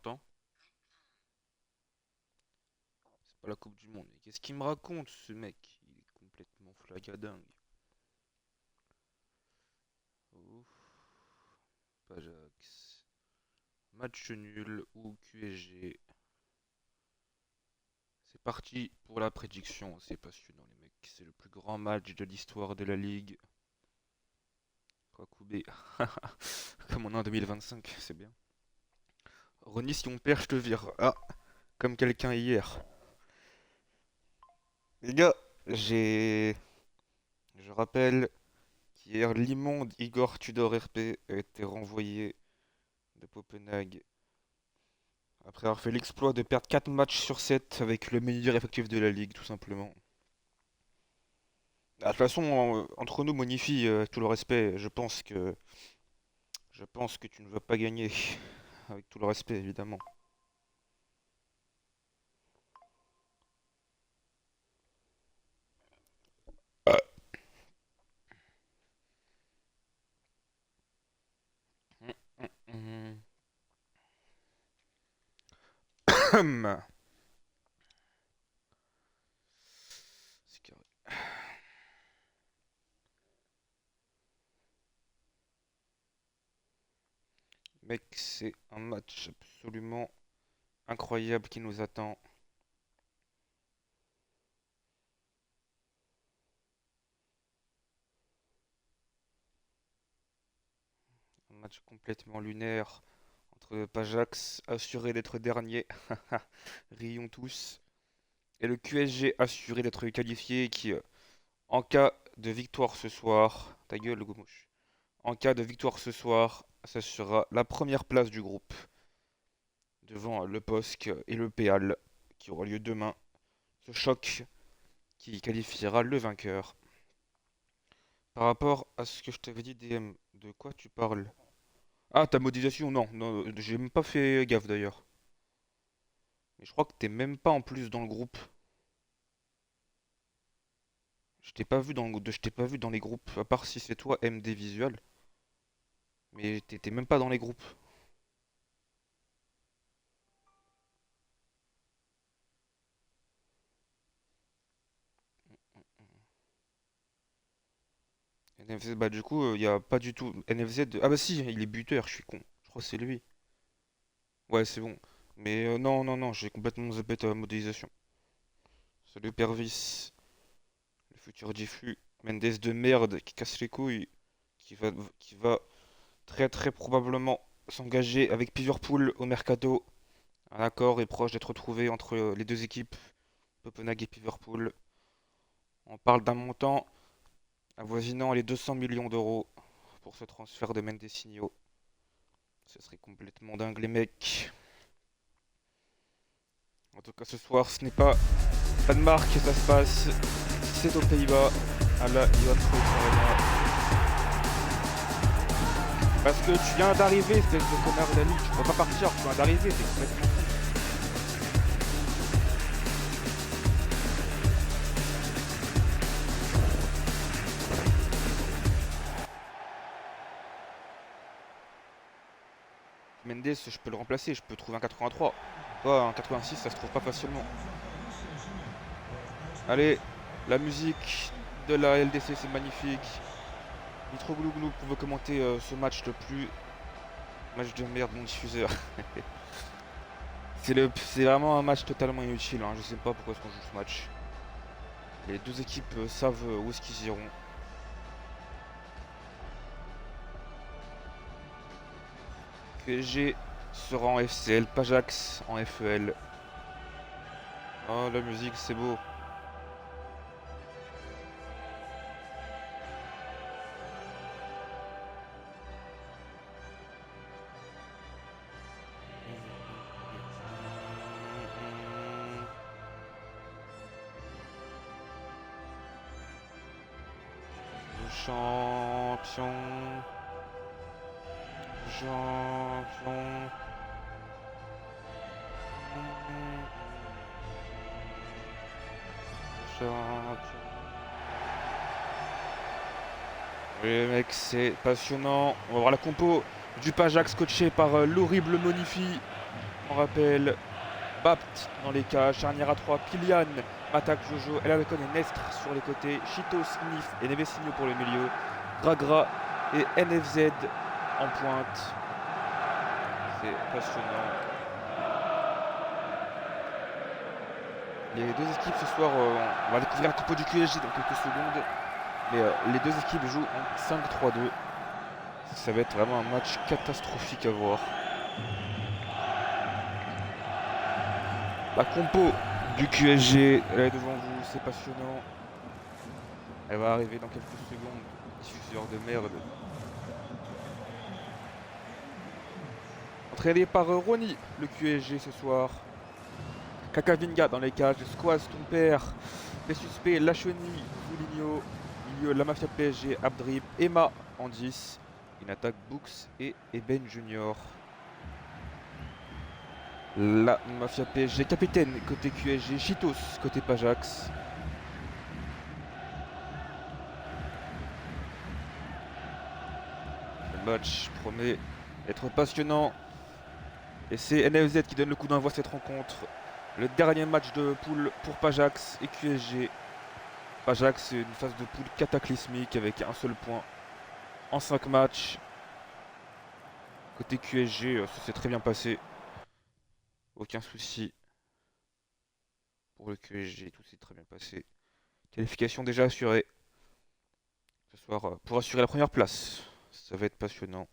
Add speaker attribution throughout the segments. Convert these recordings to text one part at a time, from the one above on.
Speaker 1: m'entends? C'est pas la Coupe du Monde. Mais qu'est-ce qu'il me raconte, ce mec? Il est complètement flagadingue. Ouf, Ajax. Match nul ou QSG. C'est parti pour la prédiction. C'est passionnant, les mecs. C'est le plus grand match de l'histoire de la Ligue. Kwakubé. Comme on est en 2025, c'est bien. Ronny, si on perd, je te vire. Ah, comme quelqu'un hier. Les gars, j'ai. Je rappelle qu'hier, l'immonde Igor Tudor RP a été renvoyé de Copenhague après avoir fait l'exploit de perdre 4 matchs sur 7 avec le meilleur effectif de la ligue, tout simplement. Ah, de toute façon, entre nous, Monifi, tout le respect, je pense que tu ne vas pas gagner, avec tout le respect, évidemment. C'est carré. Mec, c'est un match absolument incroyable qui nous attend. Un match complètement lunaire entre Pajax, assuré d'être dernier, rions tous, et le QSG assuré d'être qualifié qui, en cas de victoire ce soir, ta gueule le goumouche, en cas de victoire ce soir, s'assurera la première place du groupe devant le POSC et le PAL qui aura lieu demain. Ce choc qui qualifiera le vainqueur. Par rapport à ce que je t'avais dit, DM, de quoi tu parles? Ah, ta modélisation, non, non, j'ai même pas fait gaffe d'ailleurs. Mais je crois que t'es même pas en plus dans le groupe. Je t'ai pas vu je t'ai pas vu dans les groupes, à part si c'est toi MD Visual. Mais t'étais même pas dans les groupes. NFZ, bah du coup, il y a pas du tout. NFZ, ah bah si, il est buteur, je suis con. Je crois que c'est lui. Ouais, c'est bon. Mais non, non, non, j'ai complètement zappé ta modélisation. Salut Pervis, le futur diffus. Mendes de merde qui casse les couilles, qui va, qui va très très probablement s'engager avec Liverpool au mercato. Un accord est proche d'être trouvé entre les deux équipes, Copenhague et Liverpool. On parle d'un montant avoisinant les 200 millions d'euros pour ce transfert de Mendesinho. Ce serait complètement dingue les mecs. En tout cas ce soir ce n'est pas Danemark que ça se passe, c'est aux Pays-Bas, à la Johan Cruyff Arena. Parce que tu viens d'arriver, espèce de connard d'Ali, tu peux pas partir, tu viens d'arriver, t'es complètement fou. Mendes, je peux le remplacer, je peux trouver un 83. Toi, un 86, ça se trouve pas facilement. Allez, la musique de la LDC, c'est magnifique. Mitroglou pouvait commenter ce match le plus match de merde non diffuseur. C'est vraiment un match totalement inutile, hein. Je sais pas pourquoi est-ce qu'on joue ce match. Les deux équipes savent où est-ce qu'ils iront. PSG sera en FCL, Pajax en FEL. Oh la musique c'est beau. Le champion. Champion. Champion. Oui mec, c'est passionnant. On va voir la compo du Pajax coaché par l'horrible Monifi On rappelle Bapt dans les cages, charnière à 3, Kylian, Matak, Jojo, El Alcon et Nestre sur les côtés, Chito, Sniff et Nevesinho pour le milieu, Gragra et NFZ en pointe. C'est passionnant. Les deux équipes ce soir, on va découvrir un topo du QSG dans quelques secondes, mais les deux équipes jouent en 5-3-2. Ça va être vraiment un match catastrophique à voir. La compo du QSG, elle est devant vous, c'est passionnant. Elle va arriver dans quelques secondes. Diffuseur de merde. Entraîné par Ronny, le QSG ce soir. Kakavinga dans les cages, Squaz, ton père, les suspects, Lachoni, Zouligno, milieu, la mafia PSG, Abdrip, Emma en 10, une attaque Books et Eben Junior. La mafia PSG, capitaine côté QSG, Chitos côté Pajax. Le match promet d'être passionnant. Et c'est NFZ qui donne le coup d'envoi à cette rencontre. Le dernier match de poule pour Pajax et QSG. Pajax, c'est une phase de poule cataclysmique avec un seul point en 5 matchs. Côté QSG, ça s'est très bien passé. Aucun souci pour le QSG, tout s'est très bien passé. Qualification déjà assurée. Ce soir, pour assurer la première place. Ça va être passionnant.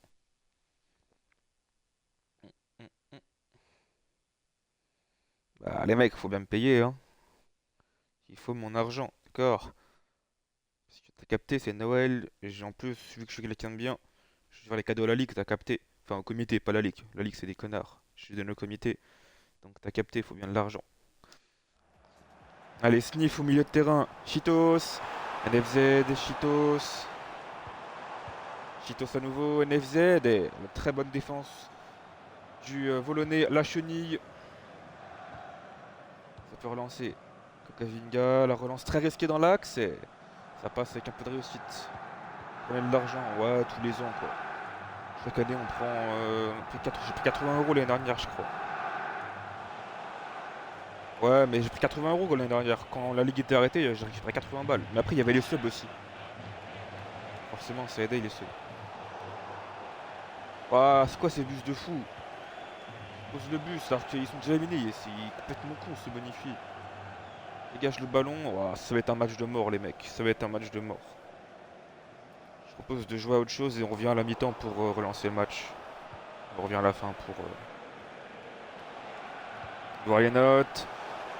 Speaker 1: Bah, les mecs, faut bien me payer, hein. Il faut mon argent, d'accord. Parce que t'as capté, c'est Noël. Et en plus, vu que je suis quelqu'un de bien, je vais faire les cadeaux à la ligue, t'as capté. Enfin, au comité, pas la ligue. La ligue, c'est des connards. Je suis donné au comité. Donc t'as capté, faut bien de l'argent. Allez, Sniff au milieu de terrain. Chitos. NFZ, Chitos. Chitos à nouveau, NFZ. Et une très bonne défense du Volonais, la chenille. Ça peut relancer Kokavinga. La relance très risquée dans l'axe. Et ça passe avec un peu de réussite. On a de l'argent, ouais, tous les ans quoi. Chaque année on prend. J'ai pris 80 € l'année dernière, je crois. Ouais, mais j'ai pris 80 € l'année dernière. Quand la ligue était arrêtée, j'ai récupéré 80 balles. Mais après, il y avait les subs aussi. Forcément, ça aidait les subs. Ah, c'est quoi ces bus de fou? Pose le bus alors qu'ils sont déjà éliminés. C'est complètement con, c'est magnifique. Dégage le ballon. Ouah, ça va être un match de mort, les mecs. Ça va être un match de mort. Je propose de jouer à autre chose et on revient à la mi-temps pour relancer le match. On revient à la fin pour voir les notes.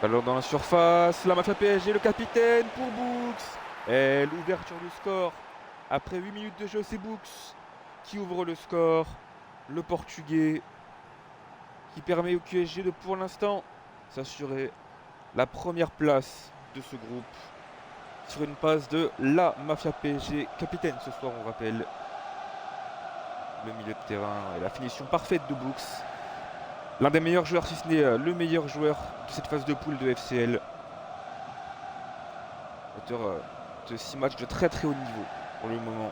Speaker 1: Ballon dans la surface, la mafia PSG, le capitaine pour Books. Et l'ouverture du score. Après 8 minutes de jeu, c'est Books qui ouvre le score. Le Portugais qui permet au QSG de pour l'instant s'assurer la première place de ce groupe. Sur une passe de la mafia PSG, capitaine ce soir on rappelle. Le milieu de terrain et la finition parfaite de Books. L'un des meilleurs joueurs, si ce n'est le meilleur joueur de cette phase de poule de FCL. Auteur de 6 matchs de très très haut niveau pour le moment.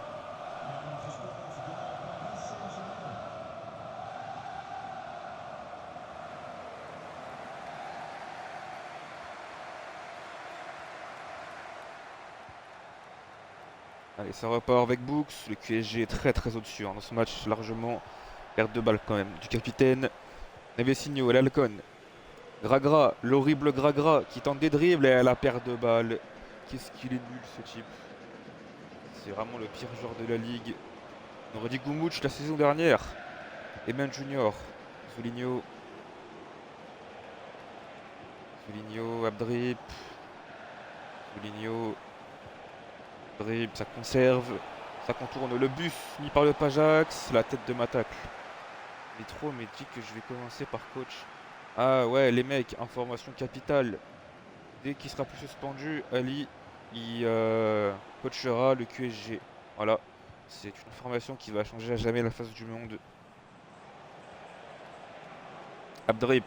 Speaker 1: Allez, ça repart avec Books. Le QSG est très très au-dessus dans ce match, largement. Perte de balle quand même du capitaine. Nevesinho, l'Alcon. Gragra, l'horrible Gragra qui tente des dribbles et la perte de balle. Qu'est-ce qu'il est nul ce type. C'est vraiment le pire joueur de la ligue. On aurait dit Goumouch la saison dernière. Eman Junior. Zouligno. Zouligno, Abdrip. Zouligno. Abdrip, ça conserve. Ça contourne le bus mis par le Pajax. La tête de Matak. Métro me dit que je vais commencer par coach. Ah ouais, les mecs, information capitale. Dès qu'il sera plus suspendu, Ali, il coachera le QSG. Voilà, c'est une information qui va changer à jamais la face du monde. Abdrip.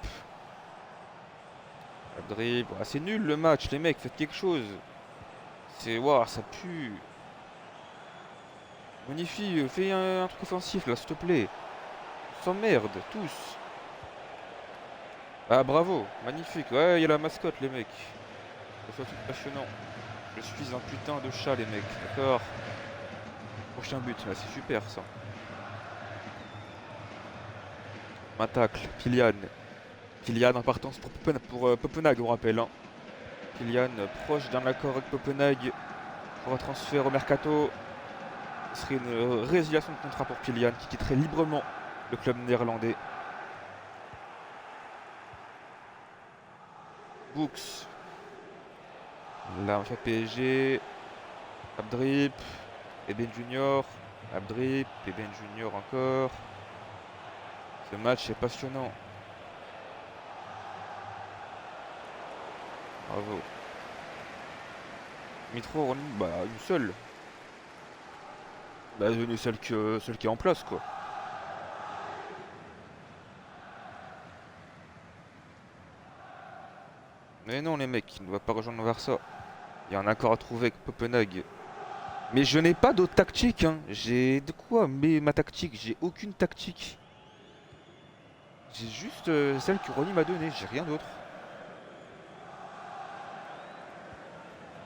Speaker 1: Abdrip, ah, c'est nul le match, les mecs, faites quelque chose. C'est, waouh, ça pue. Magnifique, fais un truc offensif là, s'il te plaît. On s'emmerde, tous. Ah bravo, magnifique. Ouais, il y a la mascotte les mecs. Ça soit tout passionnant. Je suis un putain de chat les mecs, d'accord. Prochain but, bah, c'est super ça. Un tacle, Kylian. Kylian en partance pour, Copenhague, on rappelle. Hein. Kylian proche d'un accord avec Copenhague pour un transfert au mercato. Ce serait une résiliation de contrat pour Kylian qui quitterait librement le club néerlandais. Books. Là, on fait PSG. Abdrip. Eben Junior. Abdrip. Eben Junior encore. Ce match est passionnant. Bravo. Mitro, bah, une seule. Bah, celle qui est en place, quoi. Mais non, les mecs, il ne va pas rejoindre Varsa. Il y a un accord à trouver avec Copenhague. Mais je n'ai pas d'autre tactique, hein. J'ai de quoi mais ma tactique? J'ai aucune tactique. J'ai juste celle que Ronnie m'a donnée, j'ai rien d'autre.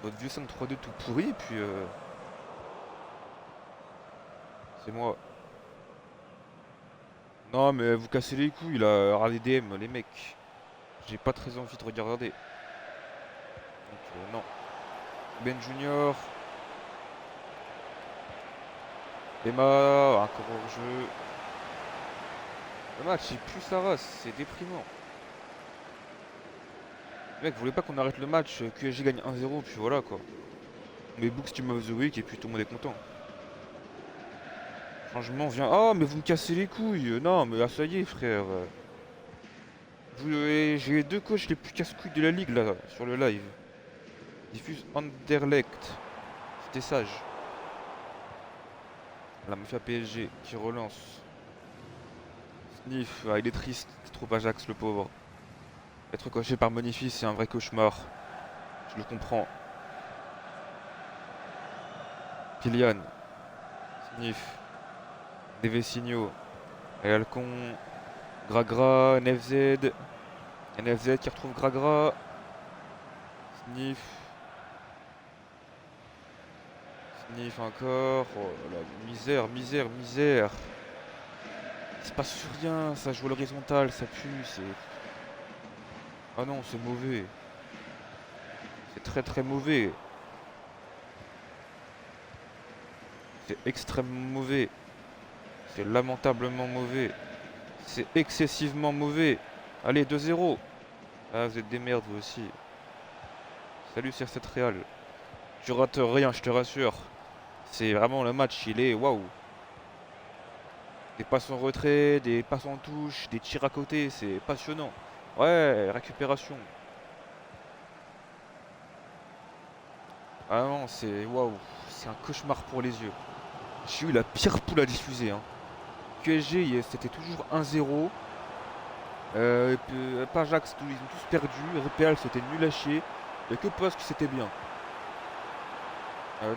Speaker 1: Votre vieux 5-3-2 tout pourri, et puis c'est moi. Non, mais vous cassez les couilles là, RDDM, les mecs. J'ai pas très envie de regarder. Donc, non. Ben Junior. Emma, encore hors jeu. Le match, il pue sa race, c'est déprimant. Mec, vous voulez pas qu'on arrête le match, QSG gagne 1-0, puis voilà quoi. Mais Books Team of the Week, et puis tout le monde est content. Changement vient. Oh, mais vous me cassez les couilles! Non, mais ah, ça y est, frère. J'ai les deux coachs les plus casse-couilles de la ligue là, sur le live. Diffuse Anderlecht. C'était sage. La mafia PSG qui relance. Sniff, ah, il est triste, c'est trop Ajax le pauvre. Être coaché par Boniface, c'est un vrai cauchemar. Je le comprends. Kylian. Sniff. Devessigno. Et Alcon. Gragra. NFZ. NFZ qui retrouve Gragra. Sniff. Sniff encore. Oh là là, misère, misère, misère. Il se passe rien, ça joue à l'horizontale, ça pue, c'est... Ah non, c'est mauvais. C'est très très mauvais. C'est extrêmement mauvais. C'est lamentablement mauvais. C'est excessivement mauvais. Allez, 2-0. Ah, vous êtes des merdes, vous aussi. Salut, CR7 Real. Tu rates rien, je te rassure. C'est vraiment le match, il est waouh. Des passes en retrait, des passes en touche, des tirs à côté, c'est passionnant. Ouais, récupération. Ah non, c'est waouh. C'est un cauchemar pour les yeux. J'ai eu la pire poule à diffuser. Hein. QSG, c'était toujours 1-0. Pajax, ils ont tous perdu. RPL, c'était nul à chier. Il n'y a que Post qui c'était bien.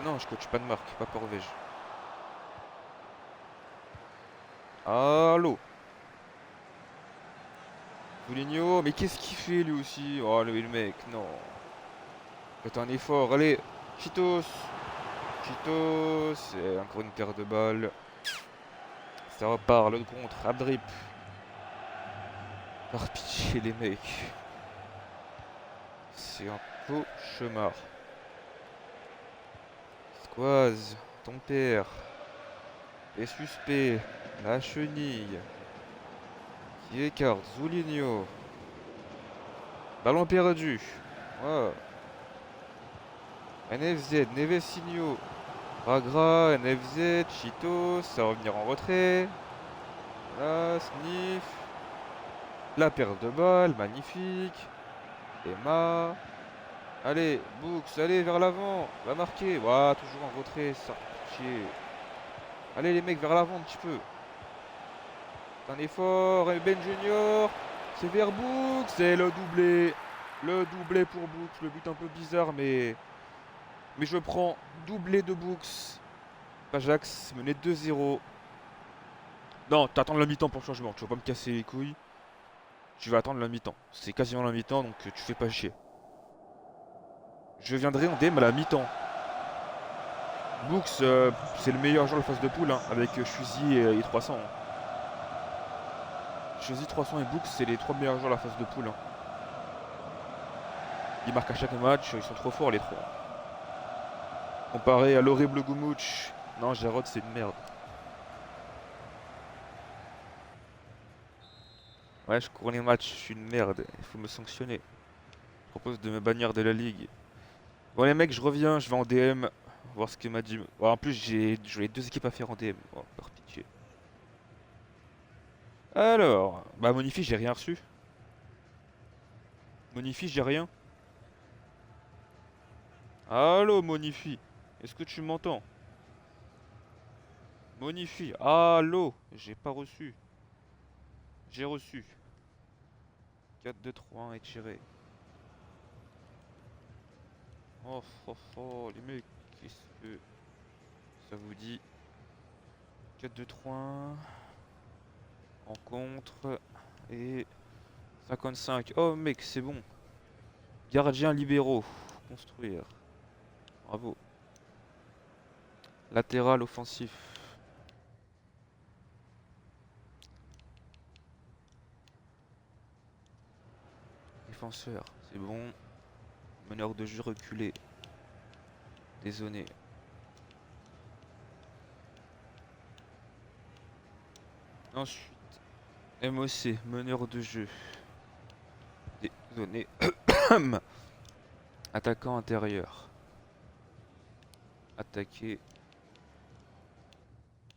Speaker 1: Non, je coach pas de marque, pas Porvège. Allô. Foligno, mais qu'est-ce qu'il fait lui aussi? Oh le mec, non. Faites un effort, allez. Cheetos. Cheetos, c'est encore une paire de balles. Ça repart, le contre, Abdrip. Par pitié les mecs. C'est un cauchemar. Squaz, ton père. Les suspects. La chenille. Qui écarte. Zouligno. Ballon perdu. Oh. NFZ, Nevesinho. Ragra, NFZ, Cheetos. Ça va revenir en retrait. Là, Sniff. La perte de balle, magnifique. Emma. Allez, Books, allez vers l'avant. Va marquer. Ouah, toujours en retrait, ça. Chier. Allez les mecs, vers l'avant un petit peu. Un effort. Et Ben Junior. C'est vers Books. C'est le doublé. Le doublé pour Books. Le but un peu bizarre, mais je prends doublé de Books. Ajax menait 2-0. Non, t'attends la mi-temps pour le changement. Tu vas pas me casser les couilles. Tu vas attendre la mi-temps. C'est quasiment la mi-temps, donc tu fais pas chier. Je viendrai en DM à la mi-temps. Books, c'est le meilleur joueur de la phase de poule, hein, avec Shuzi et 300. Hein. Shuzi, 300 et Books, c'est les trois meilleurs joueurs de la phase de poule. Hein. Ils marquent à chaque match, ils sont trop forts les trois. Comparé à l'horrible Gumouch. Non, Jarod, c'est une merde. Ouais, je cours les matchs, je suis une merde. Il faut me sanctionner. Je propose de me bannir de la ligue. Bon, les mecs, je reviens, je vais en DM. Voir ce que m'a dit. Bon, en plus, j'ai deux équipes à faire en DM. Oh, par pitié. Alors, bah, Monifi, j'ai rien reçu. Monifi, j'ai rien. Allô, Monifi. Est-ce que tu m'entends? Monifi, allô. J'ai pas reçu. J'ai reçu. 4, 2, 3, 1 étiré. Oh, oh, oh, les mecs, qu'est-ce que ça vous dit? 4, 2, 3, 1. Rencontre. Et 55. Oh, mec, c'est bon. Gardien libéraux. Construire. Bravo. Latéral offensif. Défenseur. C'est bon. Meneur de jeu reculé. Dézonné. Ensuite. MOC. Meneur de jeu. Dézonné. Attaquant intérieur. Attaquer.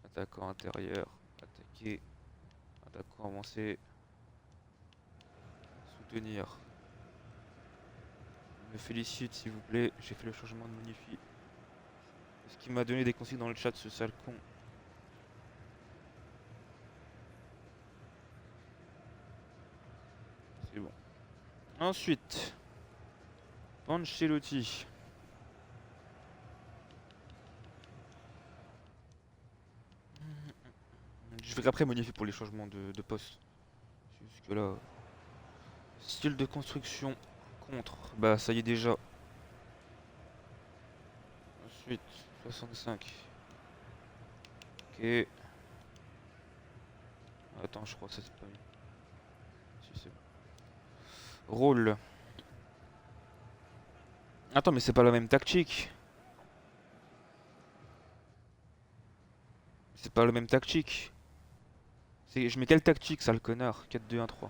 Speaker 1: Attaquant intérieur. Attaquer. Attaquant avancé. Soutenir. Me félicite s'il vous plaît. J'ai fait le changement de Monifi. Est-ce qu'il m'a donné des consignes dans le chat, ce sale con? C'est bon. Ensuite. Ancelotti. Je verrai après modifier pour les changements de poste. Jusque là. Style de construction contre. Bah ça y est déjà. Ensuite, 65. Ok. Attends, je crois que ça c'est pas mis. Si c'est bon. Rôle. Attends, mais c'est pas la même tactique. C'est pas la même tactique. Je mets quelle tactique, ça le connard? 4-2-1-3.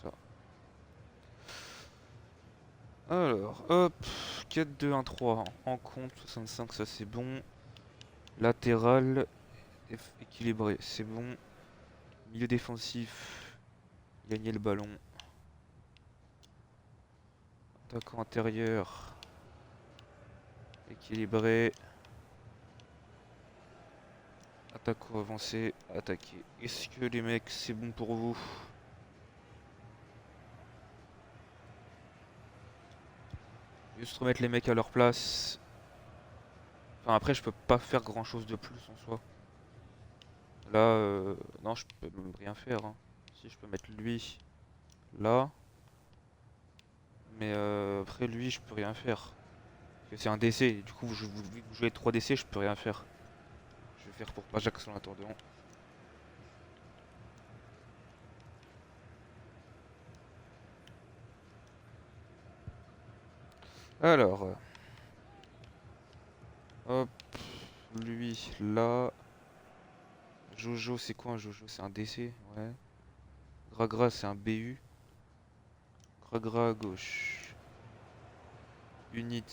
Speaker 1: Ça. Alors, hop. 4-2-1-3. En compte, 65, ça c'est bon. Latéral. Équilibré, c'est bon. Milieu défensif. Gagner le ballon. Attaquant intérieur. Équilibré. Attaquant avancé. Attaquer. Est-ce que les mecs, c'est bon pour vous? Juste remettre les mecs à leur place. Enfin, après, je peux pas faire grand chose de plus en soi. Là, non, je peux même rien faire. Hein. Si, je peux mettre lui là. Mais après, lui, je peux rien faire. Parce que c'est un décès. Du coup, vu que vous jouez 3 décès, je peux rien faire. Je vais faire pour Pajax en attendant. Alors, hop, lui là. Jojo, c'est quoi un Jojo? C'est un DC, ouais. Gragra, c'est un BU. Gragra à gauche. Unit,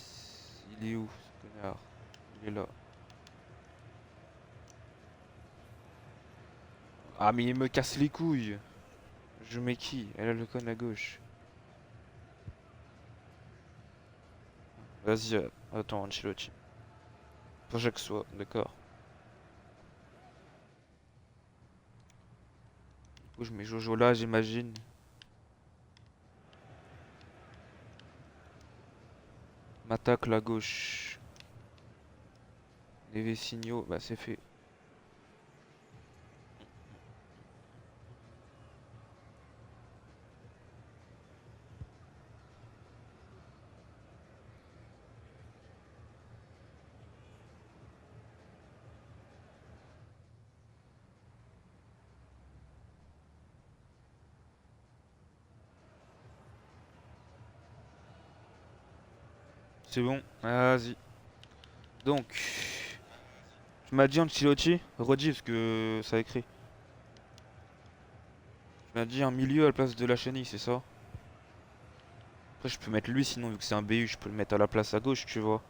Speaker 1: il est où ce connard? Il est là. Ah, mais il me casse les couilles. Je mets qui? Elle a le con à gauche. Vas-y, attends, Ancelotti. Pour que soit, d'accord. Du coup, je mets Jojo là, j'imagine. M'attaque la gauche. Les signaux, bah c'est fait. C'est bon, vas-y. Donc, tu m'as dit Ancelotti? Redis parce que ça a écrit. Tu m'as dit un milieu à la place de la chenille, c'est ça? Après, je peux mettre lui sinon, vu que c'est un BU, je peux le mettre à la place à gauche, tu vois.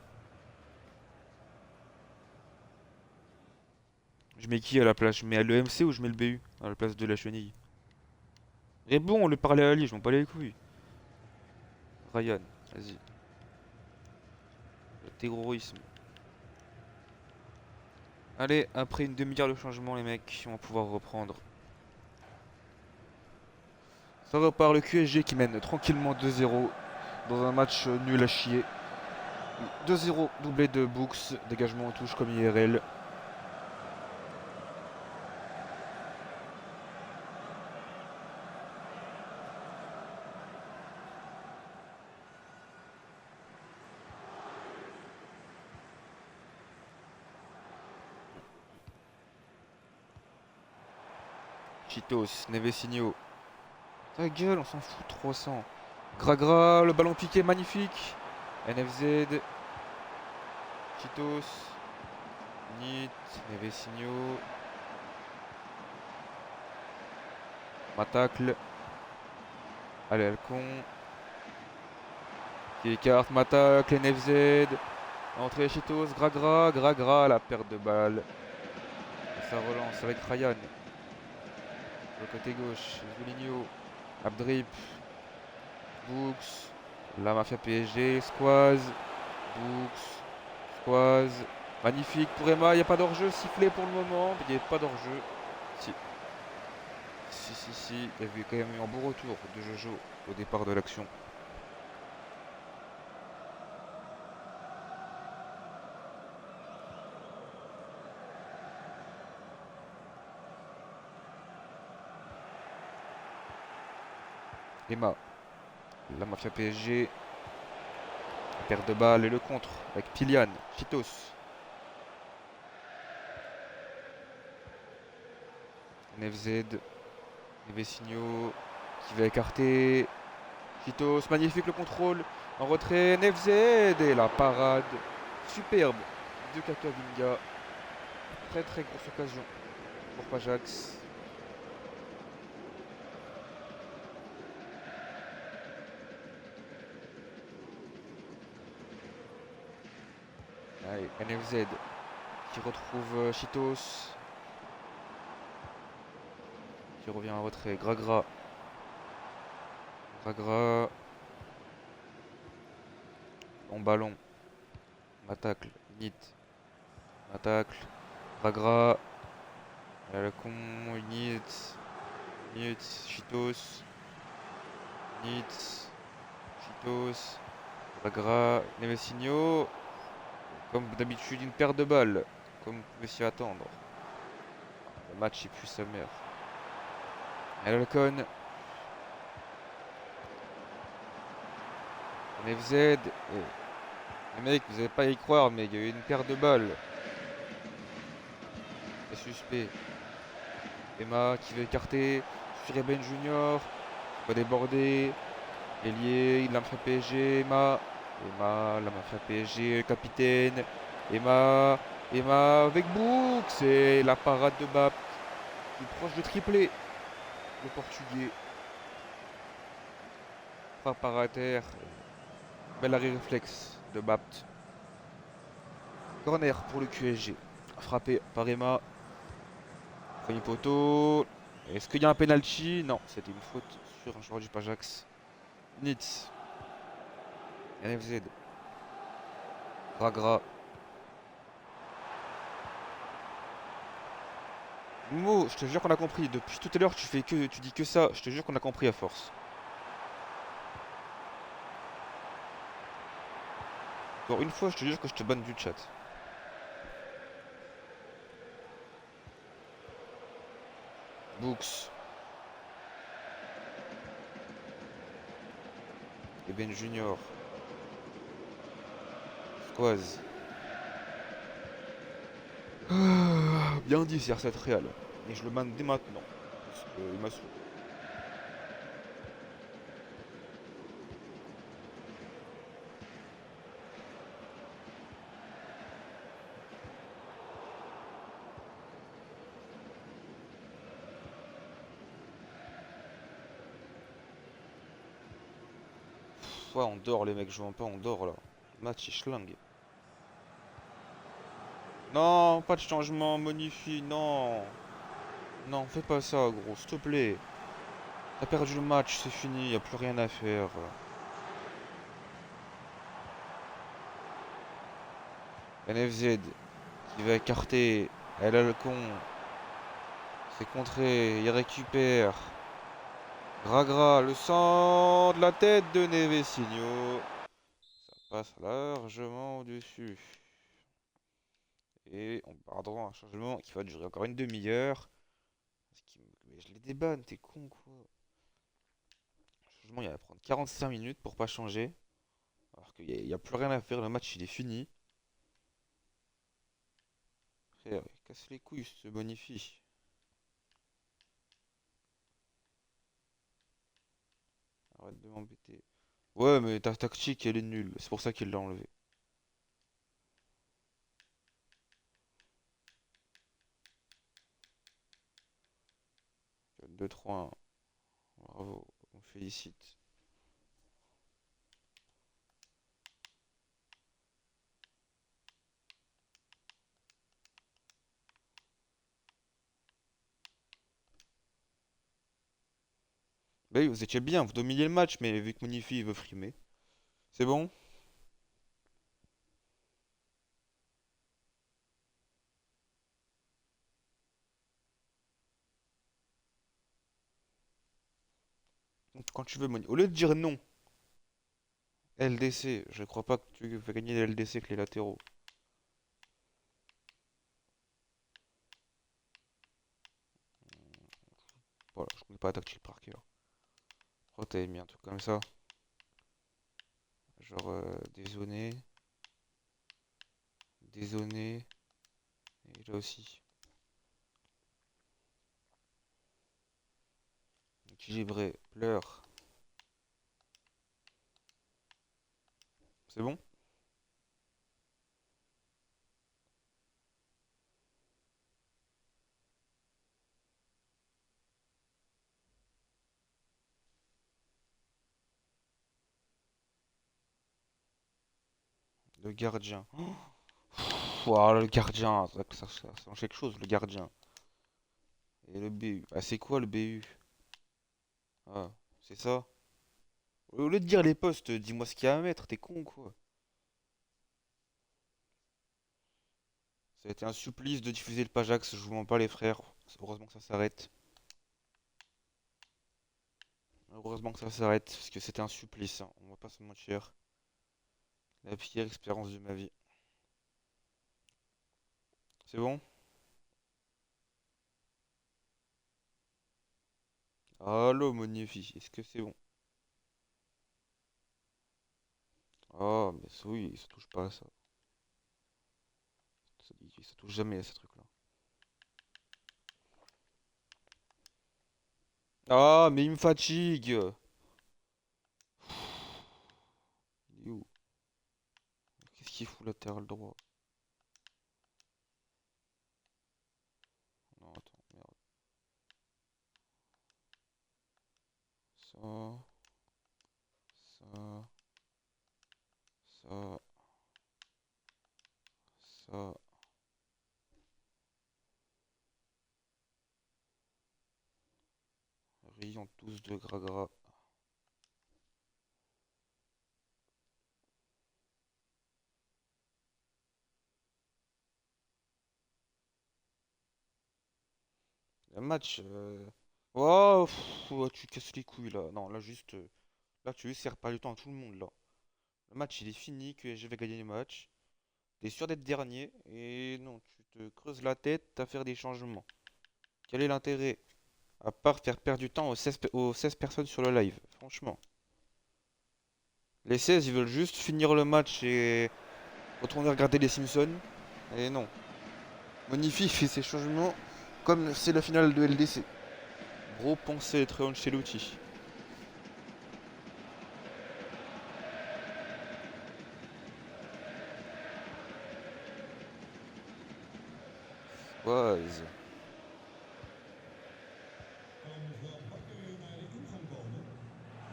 Speaker 1: Je mets qui à la place? Je mets le MC ou je mets le BU à la place de la chenille? Et bon, on le parlait à Ali, je m'en bats les couilles. Ryan, vas-y. Le terrorisme. Allez, après une demi-heure de changement, les mecs, on va pouvoir reprendre. Ça repart le QSG qui mène tranquillement 2-0 dans un match nul à chier. 2-0, doublé de Books, dégagement en touche comme IRL. Cheetos, Nevesinho. Ta gueule, on s'en fout, 300. Gragra, le ballon piqué, magnifique. NFZ. Cheetos. Nit, Nevesinho. Matacle. Allez, Alcon. Qui écarte, Matacle, NFZ. Entrée Cheetos, Gragra, Gragra, la perte de balle. Et ça relance avec Ryan. Le côté gauche, Julinho, Abdrip, Books, la Mafia PSG, Squaz, Books, Squaz. Magnifique pour Emma, il n'y a pas d'hors-jeu, sifflé pour le moment, il n'y a pas d'hors-jeu. Si. Si, il y avait quand même eu un beau retour de Jojo au départ de l'action. Emma, la Mafia PSG, perte de balle et le contre avec Pilian, Chitos. NFZ, Nevesinho qui va écarter. Chitos, magnifique le contrôle. En retrait, NFZ et la parade. Superbe de Kakavinga. Très très grosse occasion pour Pajax. Allez, NFZ qui retrouve Chitos. Qui revient en retrait. Gragra. Gragra. Bon ballon. Matacle. Nit. Matacle. Gragra. Le con. Nit. Nit. Chitos. Nit. Chitos. Gragra. Nevesinho. Comme d'habitude, une paire de balles. Comme on pouvait s'y attendre. Le match est plus sa mère. Alcon. NFZ. Les mecs, vous n'allez pas y croire, mais il y a eu une paire de balles. C'est suspect. Emma qui veut écarter. Sur Eben Junior. Pas déborder. Ailier, il l'a fait PSG. Emma. Emma, la mafia PSG, capitaine. Emma. Emma avec Book. C'est la parade de Bap. Plus proche de triplé. Le portugais. Frappe par terre. Bel arrêt réflexe de Bapt. Corner pour le QSG. Frappé par Emma. Premier poteau. Est-ce qu'il y a un penalty? Non, c'était une faute sur un joueur du Pajax. Nitz. NFZ. Gragra. Momo, je te jure qu'on a compris. Depuis tout à l'heure, tu dis que ça. Je te jure qu'on a compris à force. Encore une fois, je te jure que je te banne du chat. Books. Eben Junior. Squaz. Ah, bien dit, CR7 Real. Et je le banne dès maintenant. Parce qu'il m'a saoulé. Ouais, on dort, les mecs, jouent pas, on dort là. Le match est schlingue. Non, pas de changement, Monifi, non. Non, fais pas ça, gros, s'il te plaît. T'as perdu le match, c'est fini, y a plus rien à faire. NFZ qui va écarter. Elle a le con. C'est contré, il récupère. Gras, le sang de la tête de Nevesinho. Ça passe largement au-dessus. Et on part droit un changement qui va durer encore une demi-heure. Mais je les débanne, t'es con quoi. Le changement il va prendre 45 minutes pour pas changer. Alors qu'il y a plus rien à faire, le match il est fini. Frère, il casse les couilles ce bonifie. Arrête de m'embêter. Ouais, mais ta tactique elle est nulle, c'est pour ça qu'il l'a enlevé. 2, 3, 1. Bravo, on félicite. Bah oui, vous étiez bien, vous dominiez le match, mais vu que Monifi veut frimer. C'est bon? Quand tu veux, Monifi. Au lieu de dire non, LDC, je crois pas que tu vas gagner les LDC que les latéraux. Voilà, je connais pas la tactique par cœur. Oh, t'avais mis un truc comme ça. Genre, dézoné, et là aussi. Équilibré, pleure. C'est bon? Le gardien. Ouah, le gardien, ça change quelque chose, le gardien. Et le BU. Ah, c'est quoi le BU? Ah, c'est ça? Au lieu de dire les postes, dis-moi ce qu'il y a à mettre, t'es con quoi. Ça a été un supplice de diffuser le Pajax, je vous mens pas les frères. Heureusement que ça s'arrête. Heureusement que ça s'arrête, parce que c'était un supplice, hein, on va pas se mentir. La pire expérience de ma vie. C'est bon? Allô, Monifi, est-ce que c'est bon? Ah, mais oui, ça touche pas à ça. Ça touche jamais à ces trucs-là. Ah, mais il me fatigue! Il est où? Qu'est-ce qu'il fout latéral droit? Non, attends, merde. Ça, ça, ça, ça. Rions tous de gras. Le match. Oh, ouais, tu casses les couilles là. Non, là juste. Là tu sers pas du temps à tout le monde là. Le match il est fini, QSG va gagner le match. T'es sûr d'être dernier et non, tu te creuses la tête à faire des changements. Quel est l'intérêt? À part faire perdre du temps aux 16 personnes sur le live, franchement. Les 16 ils veulent juste finir le match et retourner regarder les Simpsons. Et non. Monifi fait ses changements comme c'est la finale de LDC. Gros pensée être Ancelotti. Squaz.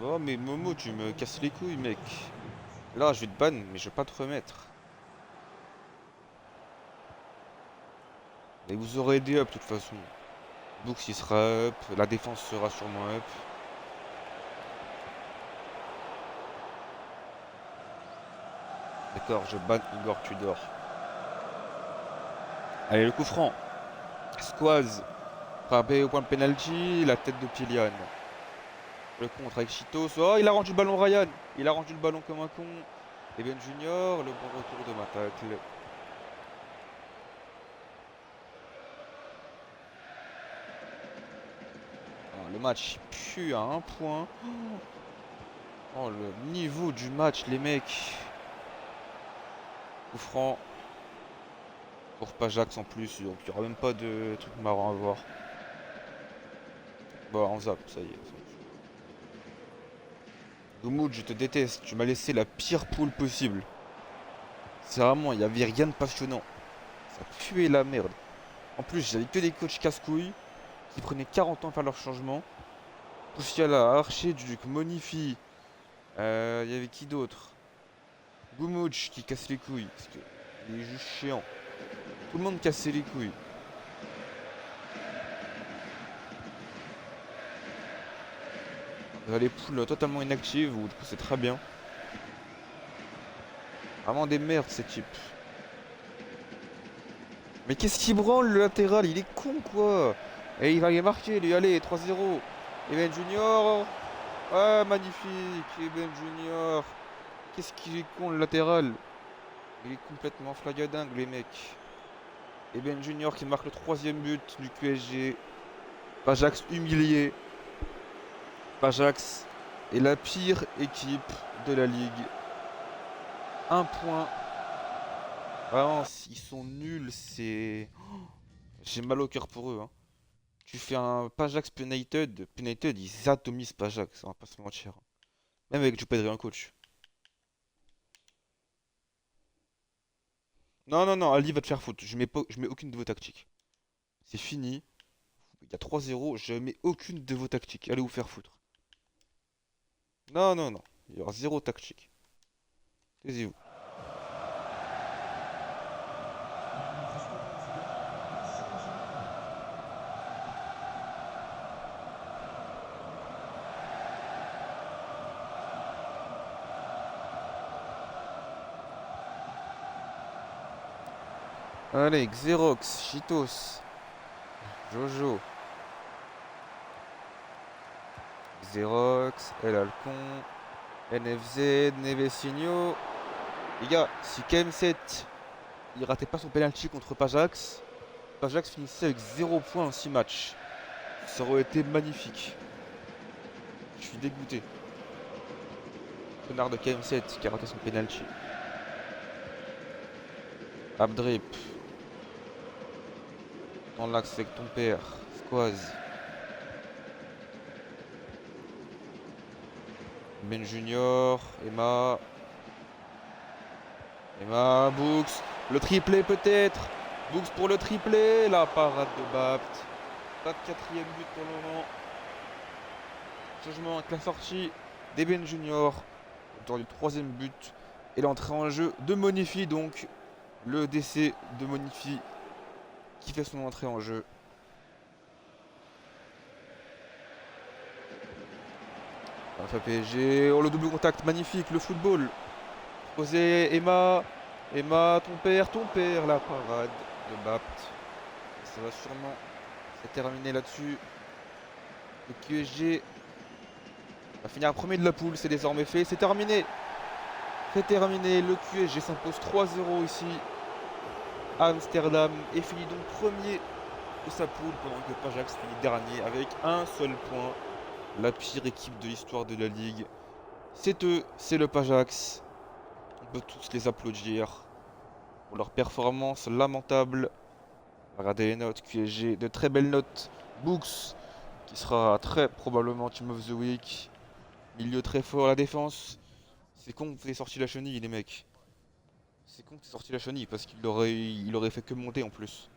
Speaker 1: Oh mais Momo, tu me casses les couilles mec. Là je vais te ban mais je vais pas te remettre. Et vous aurez des up de toute façon. Books il sera up, la défense sera sûrement up. D'accord, je ban Igor Tudor. Allez le coup franc. Squaz. Frappé au point de penalty, la tête de Pilian. Le contre avec Chitos. Oh, il a rendu le ballon Ryan. Il a rendu le ballon comme un con. Et Ben Junior, le bon retour de Matacle. Ah, le match pue à un point. Oh, le niveau du match, les mecs. Coup franc. Pour Pajax en plus, donc il n'y aura même pas de truc marrant à voir. Bon, on zappe, ça y est. Goumoud, je te déteste. Tu m'as laissé la pire poule possible. C'est vraiment, il n'y avait rien de passionnant. Ça puait la merde. En plus, j'avais que des coachs casse-couilles qui prenaient 40 ans à faire leur changement. Poussiala, Archer, Duc, Monifi. Il y avait qui d'autre? Goumouch qui casse les couilles. Parce que il est juste chiant. Tout le monde cassait les couilles. Les poules totalement inactives, ou du coup c'est très bien. Vraiment des merdes ces types. Mais qu'est-ce qui branle le latéral? Il est con quoi. Et il va y marquer lui, allez, 3-0. Eben Junior. Ah magnifique, Eben Junior. Qu'est-ce qu'il est con le latéral. Il est complètement flagadingue les mecs. Eben Junior qui marque le troisième but du QSG. Pajax humilié. Pajax est la pire équipe de la ligue. Un point. Vraiment, ils sont nuls, c'est... J'ai mal au cœur pour eux. Hein. Tu fais un Pajax United, United, ils atomisent Pajax, on va pas se mentir. Même avec un coach. Non, non, non, Ali va te faire foutre. Je mets aucune de vos tactiques. C'est fini. Il y a 3-0, je mets aucune de vos tactiques. Allez vous faire foutre. Non, non, non. Il y aura zéro tactique. Taisez-vous. Allez, Xerox, Cheetos, Jojo, Xerox, El Halcon, NFZ, Nevesinho. Les gars, si KM7 il ratait pas son penalty contre Pajax, Pajax finissait avec 0 points en 6 matchs. Ça aurait été magnifique. Je suis dégoûté. Connard de KM7 qui a raté son penalty. Abdrip. Dans l'axe avec ton père. Squaz. Ben Junior. Emma. Emma. Books. Le triplé peut-être. Books pour le triplé. La parade de Bapt. Pas de quatrième but pour le moment. Changement avec la sortie d'Eben Junior. Autour du troisième but. Et l'entrée en jeu de Monifi donc. Le décès de Monifi qui fait son entrée en jeu. Enfin PSG. Oh le double contact magnifique, le football. Posé Emma. Emma, ton père, la parade de Bapt. Ça va sûrement se terminer là-dessus. Le QSG va finir premier de la poule, c'est désormais fait, c'est terminé. C'est terminé, le QSG s'impose 3-0 ici à Amsterdam et finit donc premier de sa poule pendant que Pajax finit dernier avec un seul point. La pire équipe de l'histoire de la Ligue. C'est eux, c'est le Pajax. On peut tous les applaudir pour leur performance lamentable. Regardez les notes, QSG, de très belles notes. Books, qui sera très probablement Team of the Week. Milieu très fort à la défense. C'est con que vous ayez sorti la chenille, les mecs. C'est con que tu sorti la chenille parce qu'il aurait fait que monter en plus.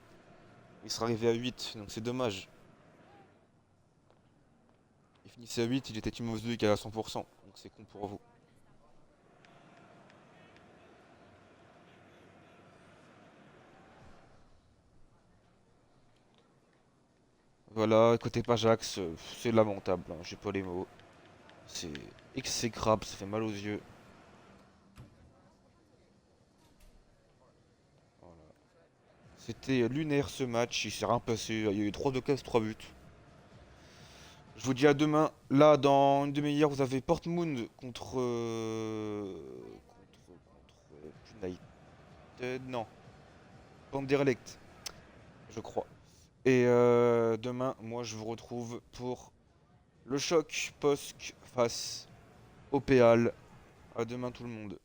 Speaker 1: Il serait arrivé à 8, donc c'est dommage. Il finissait à 8, il était Team of the Week à 100%, donc c'est con pour vous. Voilà, côté Pajax, c'est lamentable, hein, j'ai pas les mots. C'est exécrable, ça fait mal aux yeux. Voilà. C'était lunaire ce match, il s'est rien passé, il y a eu 3 de casse, 3 buts. Je vous dis à demain. Là, dans une demi-heure, vous avez Portmund contre United. Non, Anderlecht, je crois. Et demain, moi, je vous retrouve pour le choc POSC face au Péal. À demain, tout le monde.